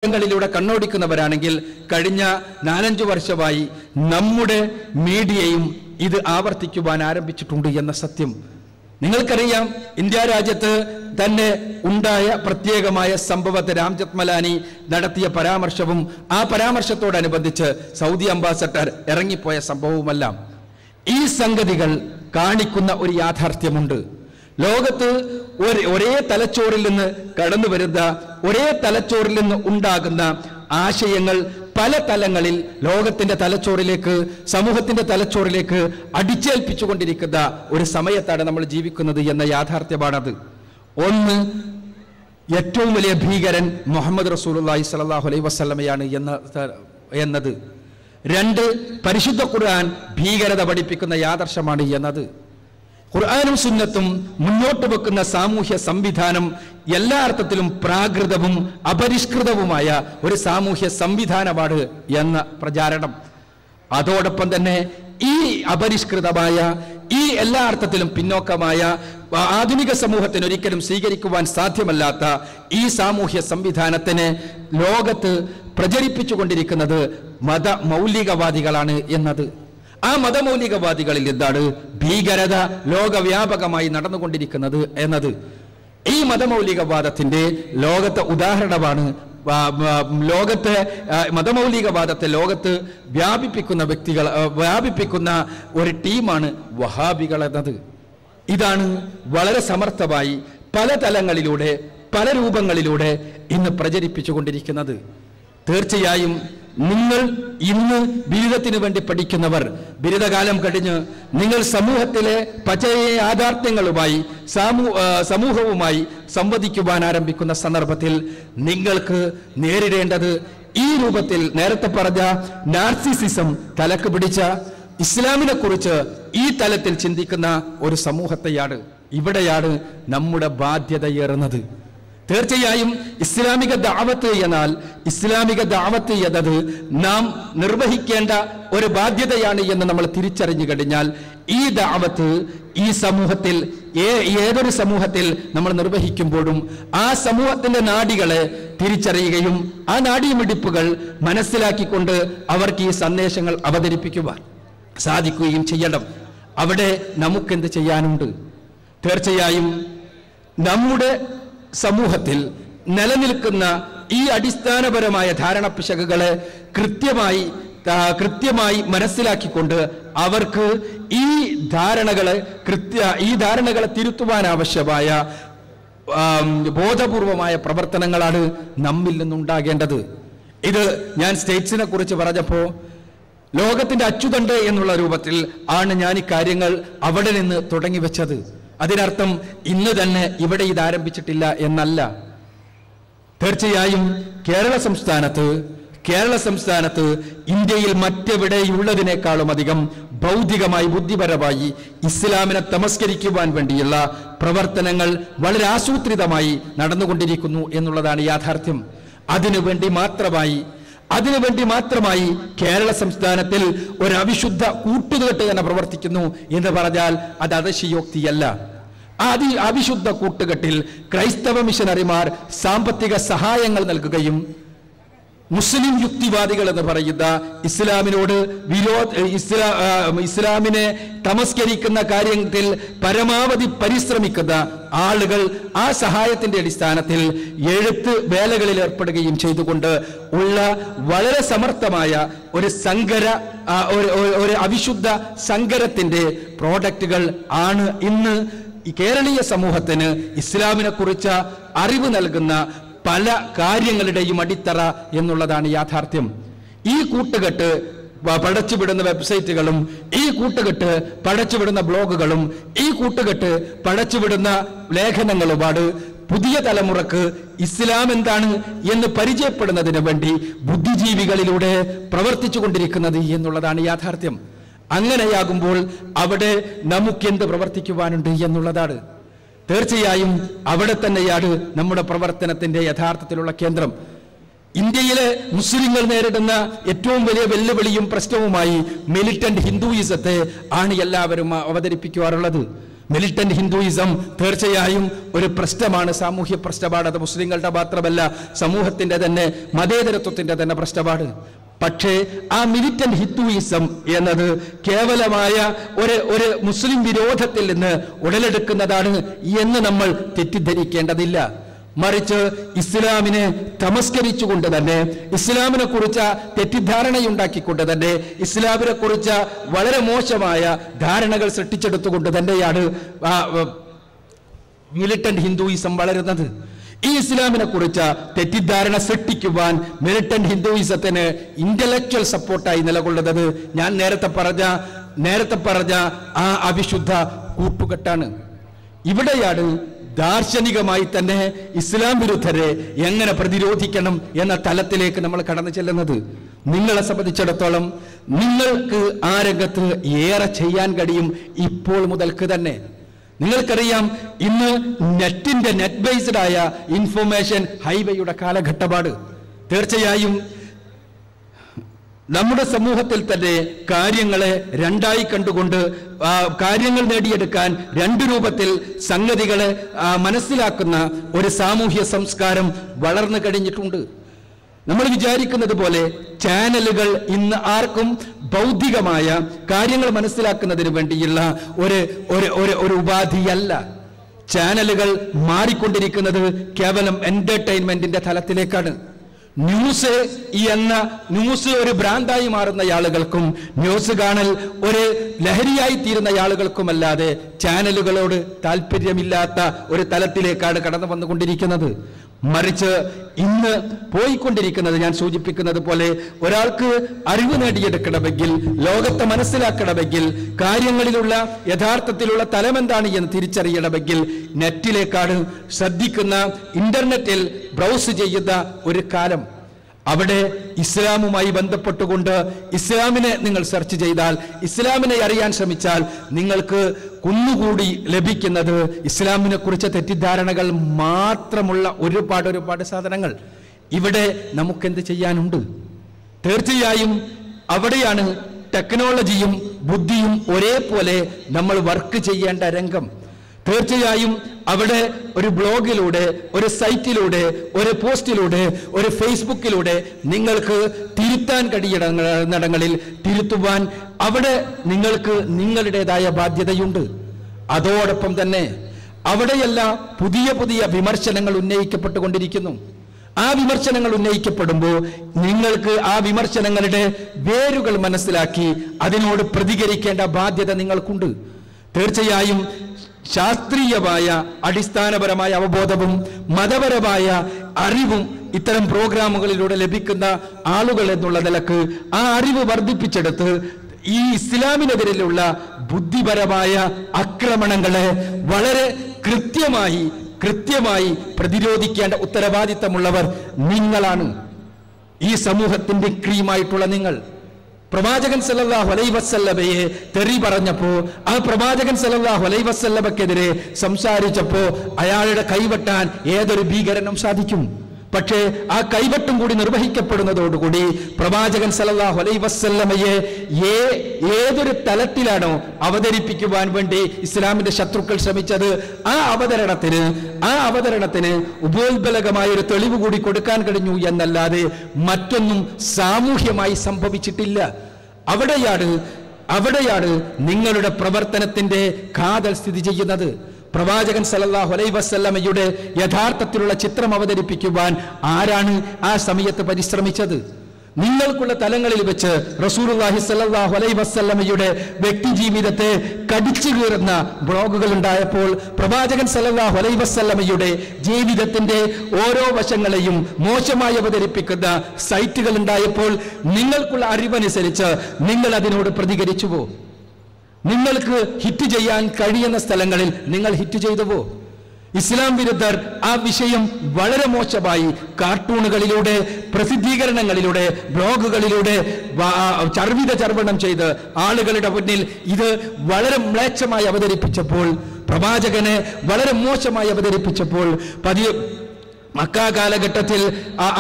ങ്ങളിലൂടെ കണ്ണോടിക്കുന്നവരാണെങ്കിൽ കഴിഞ്ഞ 4-5 വർഷമായി നമ്മുടെ മീഡിയയും ഇത് ആവർത്തിക്കുവാൻ ആരംഭിച്ചിട്ടുണ്ട് എന്ന സത്യം നിങ്ങൾക്കറിയാം. ഇന്ത്യ രാജ്യത്ത് തന്നെ ഉണ്ടായ പ്രത്യേകമായ സംഭവത്തെ രാം ജത്മലാനി നടത്തിയ പരാമർശവും ആ പരാമർശത്തോടനുബന്ധിച്ച് സൗദി അംബാസഡർ ഇറങ്ങിപ്പോയ സംഭവവുമെല്ലാം ഈ സംഗതികൾ കാണിക്കുന്ന ഒരു യാഥാർത്ഥ്യമുണ്ട്. ലോകത്ത് ഒരേ തലച്ചോറിൽ നിന്ന് കടന്നു വരുന്ന ഒരേ തലച്ചോറിൽ നിന്ന് ഉണ്ടാകുന്ന ആശയങ്ങൾ പല തലങ്ങളിൽ ലോകത്തിന്റെ തലച്ചോറിലേക്ക് സമൂഹത്തിന്റെ തലച്ചോറിലേക്ക് അടിച്ചേൽപ്പിച്ചുകൊണ്ടിരിക്കുന്ന ഒരു സമയത്താണ് നമ്മൾ ജീവിക്കുന്നത് എന്ന യാഥാർത്ഥ്യമാണത്. ഒന്ന്, ഏറ്റവും വലിയ ഭീകരൻ മുഹമ്മദ് റസൂലുള്ളാഹി സ്വല്ലല്ലാഹു അലൈഹി വസല്ലമയാണ് എന്നത്. 2, പരിശുദ്ധ ഖുർആൻ ഭീകരത പഠിപ്പിക്കുന്ന യാദർശമാണ് എന്നത്. ഖുർആനും സുന്നത്തും മുന്നോട്ട് വെക്കുന്ന സാമൂഹ്യ സംവിധാനം എല്ലാ അർത്ഥത്തിലും പ്രാകൃതവും അപരിഷ്കൃതവുമായ ഒരു സാമൂഹ്യ സംവിധാനമാണ് എന്ന പ്രചാരണം. അതോടൊപ്പം തന്നെ ഈ അപരിഷ്കൃതമായ ഈ എല്ലാ അർത്ഥത്തിലും പിന്നോക്കമായ ആധുനിക സമൂഹത്തിന് ഒരിക്കലും സ്വീകരിക്കുവാൻ സാധ്യമല്ലാത്ത ഈ സാമൂഹ്യ സംവിധാനത്തിന് ലോകത്ത് പ്രചരിപ്പിച്ചുകൊണ്ടിരിക്കുന്നത് മതമൗലികവാദികളാണ് എന്നത്. ആ മതമൗലികവാദികളിൽ എന്താണ് ഭീകരത ലോകവ്യാപകമായി നടന്നുകൊണ്ടിരിക്കുന്നത് എന്നത്. ഈ മതമൗലികവാദത്തിന്റെ ലോകത്തെ ഉദാഹരണമാണ് മതമൗലികവാദത്തെ ലോകത്ത് വ്യാപിപ്പിക്കുന്ന ഒരു ടീമാണ് വഹാബികൾ എന്നത്. ഇതാണ് വളരെ സമർത്ഥമായി പല തലങ്ങളിലൂടെ പല രൂപങ്ങളിലൂടെ ഇന്ന് പ്രചരിപ്പിച്ചുകൊണ്ടിരിക്കുന്നത്. തീർച്ചയായും നിങ്ങൾ ഇന്ന് ബിരുദത്തിന് വേണ്ടി പഠിക്കുന്നവർ ബിരുദകാലം കഴിഞ്ഞ് നിങ്ങൾ സമൂഹത്തിലെ പച്ചയ യാഥാർത്ഥ്യങ്ങളുമായി സമൂഹവുമായി സംവദിക്കുവാൻ ആരംഭിക്കുന്ന സന്ദർഭത്തിൽ നിങ്ങൾക്ക് നേരിടേണ്ടത് ഈ രൂപത്തിൽ നേരത്തെ പറഞ്ഞ നാർസിസിസം തലക്ക് പിടിച്ച ഇസ്ലാമിനെ കുറിച്ച് ഈ തലത്തിൽ ചിന്തിക്കുന്ന ഒരു സമൂഹത്തെയാണ്. ഇവിടെയാണ് നമ്മുടെ ബാധ്യതയേറുന്നത്. തീർച്ചയായും ഇസ്ലാമിക ദഅവത്ത് എന്നത് നാം നിർവഹിക്കേണ്ട ഒരു ബാധ്യതയാണ് എന്ന് നമ്മൾ തിരിച്ചറിഞ്ഞു കഴിഞ്ഞാൽ ഈ ദഅവത്ത് ഈ സമൂഹത്തിൽ ഏതൊരു സമൂഹത്തിൽ നമ്മൾ നിർവഹിക്കുമ്പോഴും ആ സമൂഹത്തിന്റെ നാഡികളെ തിരിച്ചറിയുകയും ആ നാഡീമിടിപ്പുകൾ മനസ്സിലാക്കിക്കൊണ്ട് അവർക്ക് ഈ സന്ദേശങ്ങൾ അവതരിപ്പിക്കുവാൻ സാധിക്കുകയും ചെയ്യണം. അവിടെ നമുക്കെന്ത് ചെയ്യാനുണ്ട്? തീർച്ചയായും നമ്മുടെ സമൂഹത്തിൽ നിലനിൽക്കുന്ന ഈ അടിസ്ഥാനപരമായ ധാരണപ്പിശകുകളെ കൃത്യമായി മനസ്സിലാക്കിക്കൊണ്ട് അവർക്ക് ഈ ധാരണകളെ തിരുത്തുവാൻ ആവശ്യമായ ബോധപൂർവമായ പ്രവർത്തനങ്ങളാണ് നമ്മിൽ നിന്നുണ്ടാകേണ്ടത്. ഇത് ഞാൻ സ്റ്റേറ്റ്സിനെ കുറിച്ച് പറഞ്ഞപ്പോൾ ലോകത്തിന്റെ അച്ചുതണ്ട് എന്നുള്ള രൂപത്തിൽ ആണ് ഞാൻ ഈ കാര്യങ്ങൾ അവിടെ നിന്ന് തുടങ്ങി വെച്ചത്. അതിനർത്ഥം ഇന്ന് തന്നെ ഇവിടെ ഇത് ആരംഭിച്ചിട്ടില്ല എന്നല്ല. തീർച്ചയായും കേരള സംസ്ഥാനത്ത് ഇന്ത്യയിൽ മറ്റെവിടെയുള്ളതിനേക്കാളും അധികം ഭൗതികമായി ബുദ്ധിപരമായി ഇസ്ലാമിനെ തമസ്കരിക്കുവാൻ വേണ്ടിയുള്ള പ്രവർത്തനങ്ങൾ വളരെ ആസൂത്രിതമായി നടന്നുകൊണ്ടിരിക്കുന്നു എന്നുള്ളതാണ് യാഥാർത്ഥ്യം. അതിനുവേണ്ടി മാത്രമായി കേരള സംസ്ഥാനത്തിൽ ഒരു അവിശുദ്ധ കൂട്ടുകെട്ട് തന്നെ പ്രവർത്തിക്കുന്നു എന്ന് പറഞ്ഞാൽ അത് അതിശയോക്തിയല്ല. അവിശുദ്ധ കൂട്ടുകെട്ടിൽ ക്രൈസ്തവ മിഷനറിമാർ സാമ്പത്തിക സഹായങ്ങൾ നൽകുകയും മുസ്ലിം യുക്തിവാദികൾ എന്ന് പറയുന്ന ഇസ്ലാമിനെ തമസ്കരിക്കുന്ന കാര്യത്തിൽ പരമാവധി പരിശ്രമിക്കുന്ന ആളുകൾ ആ സഹായത്തിന്റെ അടിസ്ഥാനത്തിൽ എഴുത്ത് വേലകളിൽ ഏർപ്പെടുകയും ചെയ്തുകൊണ്ട് ഉള്ള വളരെ സമർത്ഥമായ ഒരു അവിശുദ്ധ സങ്കരത്തിന്റെ പ്രോഡക്റ്റുകൾ ആണ് ഇന്ന് ഈ കേരളീയ സമൂഹത്തിന് ഇസ്ലാമിനെ കുറിച്ച് അറിവ് നൽകുന്ന പല കാര്യങ്ങളുടെയും അടിത്തറ എന്നുള്ളതാണ് യാഥാർത്ഥ്യം. ഈ കൂട്ടുകെട്ട് പടച്ചുവിടുന്ന വെബ്സൈറ്റുകളും ഈ കൂട്ടുകെട്ട് പടച്ചുവിടുന്ന ബ്ലോഗുകളും ഈ കൂട്ടുകെട്ട് പടച്ചുവിടുന്ന ലേഖനങ്ങളുമാണ് പുതിയ തലമുറക്ക് ഇസ്ലാം എന്താണ് എന്ന് പരിചയപ്പെടുന്നതിന് വേണ്ടി ബുദ്ധിജീവികളിലൂടെ പ്രവർത്തിച്ചു കൊണ്ടിരിക്കുന്നത് എന്നുള്ളതാണ് യാഥാർത്ഥ്യം. അങ്ങനെയാകുമ്പോൾ അവിടെ നമുക്കെന്ത് പ്രവർത്തിക്കുവാനുണ്ട് എന്നുള്ളതാണ്. തീർച്ചയായും അവിടെ തന്നെയാണ് നമ്മുടെ പ്രവർത്തനത്തിന്റെ യഥാർത്ഥത്തിലുള്ള കേന്ദ്രം. ഇന്ത്യയിലെ മുസ്ലിങ്ങൾ നേരിടുന്ന ഏറ്റവും വലിയ വെല്ലുവിളിയും പ്രശ്നവുമായി മിലിറ്റന്റ് ഹിന്ദുയിസത്തെ ആണ് എല്ലാവരും അവതരിപ്പിക്കാറുള്ളത്. മിലിറ്റന്റ് ഹിന്ദുയിസം തീർച്ചയായും ഒരു പ്രശ്നമാണ്, സാമൂഹ്യ പ്രശ്നമാണ്. അത് മുസ്ലിങ്ങളുടെ മാത്രമല്ല, സമൂഹത്തിന്റെ തന്നെ, മതേതരത്വത്തിന്റെ തന്നെ പ്രശ്നമാണ്. പക്ഷേ ആ മിലിറ്റന്റ് ഹിന്ദുയിസം എന്നത് കേവലമായ ഒരു മുസ്ലിം വിരോധത്തിൽ നിന്ന് ഉടലെടുക്കുന്നതാണ് എന്ന് നമ്മൾ തെറ്റിദ്ധരിക്കേണ്ടതില്ല. മറിച്ച് ഇസ്ലാമിനെ തമസ്കരിച്ചുകൊണ്ട് തന്നെ, ഇസ്ലാമിനെ കുറിച്ച് തെറ്റിദ്ധാരണയുണ്ടാക്കിക്കൊണ്ട് തന്നെ, ഇസ്ലാമിനെ കുറിച്ച് വളരെ മോശമായ ധാരണകൾ സൃഷ്ടിച്ചെടുത്തുകൊണ്ട് തന്നെയാണ് മിലിറ്റന്റ് ഹിന്ദുയിസം വളരുന്നത്. ഈ ഇസ്ലാമിനെ കുറിച്ച് തെറ്റിദ്ധാരണ സൃഷ്ടിക്കുവാൻ മിലിറ്റന്റ് ഹിന്ദുയിസത്തിന് ഇന്റലക്ച്വൽ സപ്പോർട്ടായി നിലകൊള്ളുന്നത് ഞാൻ നേരത്തെ പറഞ്ഞ ആ അവിശുദ്ധ കൂട്ടുകെട്ടാണ്. ഇവിടെയാണ് ദാർശനികമായി തന്നെ ഇസ്ലാം വിരുദ്ധരെ എങ്ങനെ പ്രതിരോധിക്കണം എന്ന തലത്തിലേക്ക് നമ്മൾ കടന്നു ചെല്ലുന്നത്. നിങ്ങളെ സംബന്ധിച്ചിടത്തോളം നിങ്ങൾക്ക് ആ രംഗത്ത് ഏറെ ചെയ്യാൻ കഴിയും ഇപ്പോൾ മുതൽക്ക് തന്നെ. നിങ്ങൾക്കറിയാം, ഇന്ന് നെറ്റ് ബേസ്ഡ് ആയ ഇൻഫർമേഷൻ ഹൈവേയുടെ കാലഘട്ടമാണ്. തീർച്ചയായും നമ്മുടെ സമൂഹത്തിൽ തന്നെ കാര്യങ്ങളെ രണ്ടായി കണ്ടുകൊണ്ട് കാര്യങ്ങൾ നേടിയെടുക്കാൻ രണ്ട് രൂപത്തിൽ സംഗതികളെ മനസ്സിലാക്കുന്ന ഒരു സാമൂഹ്യ സംസ്കാരം വളർന്നു കഴിഞ്ഞിട്ടുണ്ട്. നമ്മൾ വിചാരിക്കുന്നത് പോലെ ചാനലുകൾ ഇന്ന് ആർക്കും ബൗദ്ധികമായ കാര്യങ്ങൾ മനസ്സിലാക്കുന്നതിന് വേണ്ടിയുള്ള ഒരു ഉപാധിയല്ല. ചാനലുകൾ മാറിക്കൊണ്ടിരിക്കുന്നത് കേവലം എന്റർടൈൻമെന്റിന്റെ തലത്തിലേക്കാണ്. ന്യൂസ് ഒരു ഭ്രാന്തായി മാറുന്ന ആളുകൾക്കും ന്യൂസ് കാണൽ ഒരു ലഹരിയായി തീരുന്ന ആളുകൾക്കുമല്ലാതെ ചാനലുകളോട് താല്പര്യമില്ലാത്ത ഒരു തലത്തിലേക്കാണ് കടന്നു വന്നുകൊണ്ടിരിക്കുന്നത്. മറിച്ച് ഇന്ന് പോയിക്കൊണ്ടിരിക്കുന്നത് ഞാൻ സൂചിപ്പിക്കുന്നത് പോലെ ഒരാൾക്ക് അറിവ് നേടിയെടുക്കണമെങ്കിൽ, ലോകത്തെ മനസ്സിലാക്കണമെങ്കിൽ, കാര്യങ്ങളിലുള്ള യഥാർത്ഥത്തിലുള്ള തലമെന്താണ് എന്ന് തിരിച്ചറിയണമെങ്കിൽ നെറ്റിലേക്കാണ് ശ്രദ്ധിക്കുന്ന, ഇന്റർനെറ്റിൽ ബ്രൗസ് ചെയ്യുന്ന ഒരു കാലം. അവിടെ ഇസ്ലാമുമായി ബന്ധപ്പെട്ടുകൊണ്ട് ഇസ്ലാമിനെ നിങ്ങൾ സെർച്ച് ചെയ്താൽ, ഇസ്ലാമിനെ അറിയാൻ ശ്രമിച്ചാൽ നിങ്ങൾക്ക് കുന്നുകൂടി ലഭിക്കുന്നത് ഇസ്ലാമിനെ കുറിച്ച് തെറ്റിദ്ധാരണകൾ മാത്രമുള്ള ഒരുപാട് സാധനങ്ങൾ. ഇവിടെ നമുക്കെന്ത് ചെയ്യാനുണ്ട്? തീർച്ചയായും അവിടെയാണ് ടെക്നോളജിയും ബുദ്ധിയും ഒരേപോലെ നമ്മൾ വർക്ക് ചെയ്യേണ്ട രംഗം. തീർച്ചയായും അവിടെ ഒരു ബ്ലോഗിലൂടെ, ഒരു സൈറ്റിലൂടെ, ഒരു പോസ്റ്റിലൂടെ, ഒരു ഫേസ്ബുക്കിലൂടെ നിങ്ങൾക്ക് തിരുത്താൻ കഴിയുന്നിടങ്ങളിൽ തിരുത്തുവാൻ അവിടെ നിങ്ങൾക്ക് നിങ്ങളുടേതായ ബാധ്യതയുണ്ട്. അതോടൊപ്പം തന്നെ അവിടെയെല്ലാം പുതിയ വിമർശനങ്ങൾ ഉന്നയിക്കപ്പെട്ടുകൊണ്ടിരിക്കുന്നു. ആ വിമർശനങ്ങൾ ഉന്നയിക്കപ്പെടുമ്പോൾ നിങ്ങൾക്ക് ആ വിമർശനങ്ങളുടെ വേരുകൾ മനസ്സിലാക്കി അതിനോട് പ്രതികരിക്കേണ്ട ബാധ്യത നിങ്ങൾക്കുണ്ട്. തീർച്ചയായും ശാസ്ത്രീയമായ അടിസ്ഥാനപരമായ അവബോധവും മതപരമായ അറിവും ഇത്തരം പ്രോഗ്രാമുകളിലൂടെ ലഭിക്കുന്ന ആളുകൾ എന്നുള്ള നിലക്ക് ആ അറിവ് വർദ്ധിപ്പിച്ചെടുത്ത് ഈ ഇസ്ലാമിനെതിരെയുള്ള ബുദ്ധിപരമായ ആക്രമണങ്ങളെ വളരെ കൃത്യമായി പ്രതിരോധിക്കേണ്ട ഉത്തരവാദിത്തമുള്ളവർ നിങ്ങളാണ്. ഈ സമൂഹത്തിന്റെ ക്രീമായിട്ടുള്ള നിങ്ങൾ. പ്രവാചകൻ സല്ലല്ലാഹു അലൈഹി വസല്ലമയെ തെറി പറഞ്ഞപ്പോ, ആ പ്രവാചകൻ സല്ലല്ലാഹു അലൈഹി വസല്ലമക്കെതിരെ സംസാരിച്ചപ്പോ അയാളുടെ കൈവെട്ടാൻ ഏതൊരു ഭീകരനും സാധിക്കും. പക്ഷേ ആ കൈവെട്ടും കൂടി നിർവഹിക്കപ്പെടുന്നതോടുകൂടി പ്രവാചകൻ സല്ലല്ലാഹു അലൈഹി വസല്ലമയെ ഏതൊരു തലത്തിലാണോ അവതരിപ്പിക്കുവാൻ വേണ്ടി ഇസ്ലാമിന്റെ ശത്രുക്കൾ ശ്രമിച്ചത്, ആ അവതരണത്തിന് ഉപോത്ബലകമായ ഒരു തെളിവ് കൂടി കൊടുക്കാൻ കഴിഞ്ഞു എന്നല്ലാതെ മറ്റൊന്നും സാമൂഹ്യമായി സംഭവിച്ചിട്ടില്ല. അവിടെയാണ് നിങ്ങളുടെ പ്രവർത്തനത്തിന്റെ കാതൽ സ്ഥിതി ചെയ്യുന്നത്. പ്രവാചകൻ സല്ലല്ലാഹു അലൈഹി വസല്ലമയുടെ യഥാർത്ഥത്തിലുള്ള ചിത്രം അവതരിപ്പിക്കുവാൻ ആരാണ് ആ സമയത്ത് പരിശ്രമിച്ചത്? നിങ്ങൾക്കുള്ള തലങ്ങളിൽ വെച്ച് റസൂലുള്ളാഹി സ്വല്ലല്ലാഹു അലൈഹി വസല്ലമയുടെ വ്യക്തി ജീവിതത്തെ കടിച്ചു കീറുന്ന ബ്ലോഗുകൾ ഉണ്ടായപ്പോൾ, പ്രവാചകൻ സല്ലല്ലാഹു അലൈഹി വസല്ലമയുടെ ജീവിതത്തിന്റെ ഓരോ വശങ്ങളെയും മോശമായി അവതരിപ്പിക്കുന്ന സൈറ്റുകൾ ഉണ്ടായപ്പോൾ നിങ്ങൾക്കുള്ള അറിവനുസരിച്ച് നിങ്ങൾ അതിനോട് പ്രതികരിച്ചുവോ? നിങ്ങൾക്ക് ഹിറ്റ് ചെയ്യാൻ കഴിയുന്ന സ്ഥലങ്ങളിൽ നിങ്ങൾ ഹിറ്റ് ചെയ്തുവോ? ഇസ്ലാം വിരുദ്ധർ ആ വിഷയം വളരെ മോശമായി കാർട്ടൂണുകളിലൂടെ, പ്രസിദ്ധീകരണങ്ങളിലൂടെ, ബ്ലോഗുകളിലൂടെ ചർവണം ചെയ്ത് ആളുകളുടെ മുന്നിൽ ഇത് വളരെ മ്ലേച്ഛമായി അവതരിപ്പിച്ചപ്പോൾ, പ്രവാചകനെ വളരെ മോശമായി അവതരിപ്പിച്ചപ്പോൾ മക്ക കാലഘട്ടത്തിൽ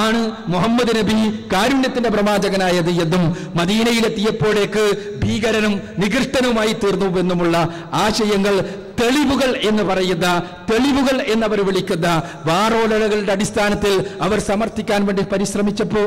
ആണ് മുഹമ്മദ് നബി കാരുണ്യത്തിന്റെ പ്രവാചകനായത് എന്നും മദീനയിലെത്തിയപ്പോഴേക്ക് ഭീകരനും നികൃഷ്ടനുമായി തീർന്നുവെന്നുമുള്ള ആശയങ്ങൾ തെളിവുകൾ എന്ന് പറയുന്ന, തെളിവുകൾ എന്നവർ വിളിക്കുന്ന വാറോലകളുടെ അടിസ്ഥാനത്തിൽ അവർ സമർത്ഥിക്കാൻ വേണ്ടി പരിശ്രമിച്ചപ്പോൾ